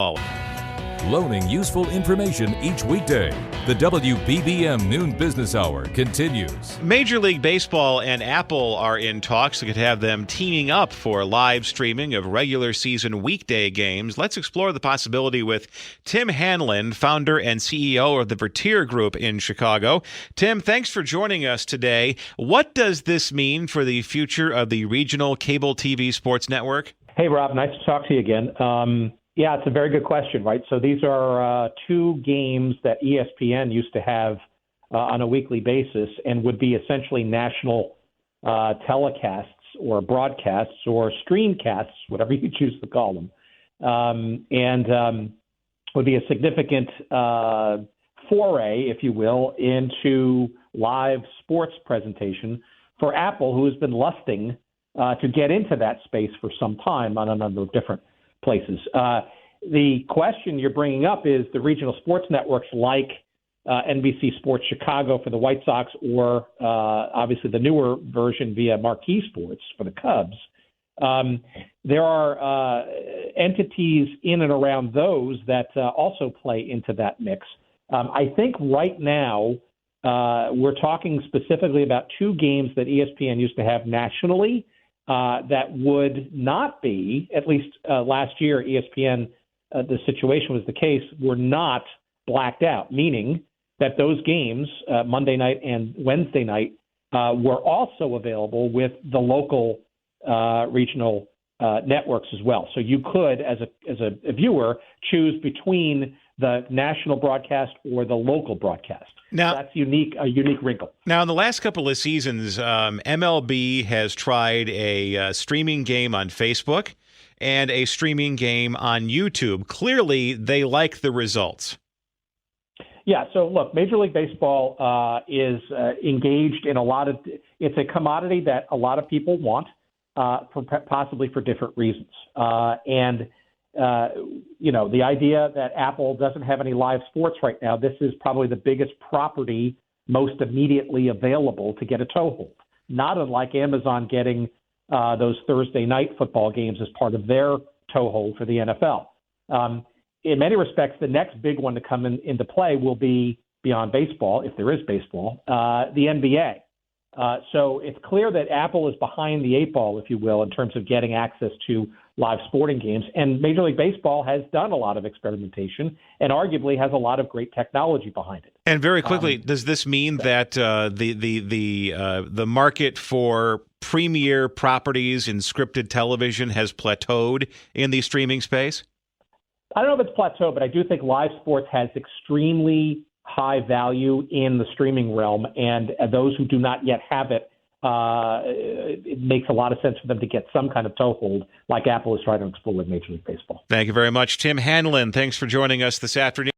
Loaning useful information each weekday. The WBBM Noon Business Hour continues. Major League Baseball and Apple are in talks that could have them teaming up for live streaming of regular season weekday games. Let's explore the possibility with Tim Hanlon, founder and CEO of the Vertere Group in Chicago. Tim, thanks for joining us today. What does this mean for the future of the regional cable TV sports network? Hey, Rob. Nice to talk to you again. Yeah, it's a very good question, right? So these are two games that ESPN used to have on a weekly basis and would be essentially national telecasts or broadcasts or streamcasts, whatever you choose to call them, and would be a significant foray, if you will, into live sports presentation for Apple, who has been lusting to get into that space for some time on a number of different places. The question you're bringing up is the regional sports networks like NBC Sports Chicago for the White Sox or obviously the newer version via Marquee Sports for the Cubs. There are entities in and around those that also play into that mix. I think right now we're talking specifically about two games that ESPN used to have nationally that would not be, at least last year, ESPN, the situation was the case, were not blacked out, meaning that those games, Monday night and Wednesday night, were also available with the local regional networks as well. So you could, as a viewer, choose between the national broadcast or the local broadcast. Now, that's a unique wrinkle. Now, in the last couple of seasons, MLB has tried a streaming game on Facebook and a streaming game on YouTube. Clearly, they like the results. Yeah, so look, Major League Baseball is engaged in it's a commodity that a lot of people want, possibly for different reasons. The idea that Apple doesn't have any live sports right now, this is probably the biggest property most immediately available to get a toehold. Not unlike Amazon getting those Thursday night football games as part of their toehold for the NFL. In many respects, the next big one to come into play will be beyond baseball, if there is baseball, the NBA. So it's clear that Apple is behind the eight ball, if you will, in terms of getting access to live sporting games. And Major League Baseball has done a lot of experimentation and arguably has a lot of great technology behind it. And very quickly, does this mean that the market for premier properties in scripted television has plateaued in the streaming space? I don't know if it's plateaued, but I do think live sports has extremely high value in the streaming realm, and those who do not yet have it, it makes a lot of sense for them to get some kind of toehold like Apple is trying to explore with Major League Baseball. Thank you very much, Tim Hanlon. Thanks for joining us this afternoon.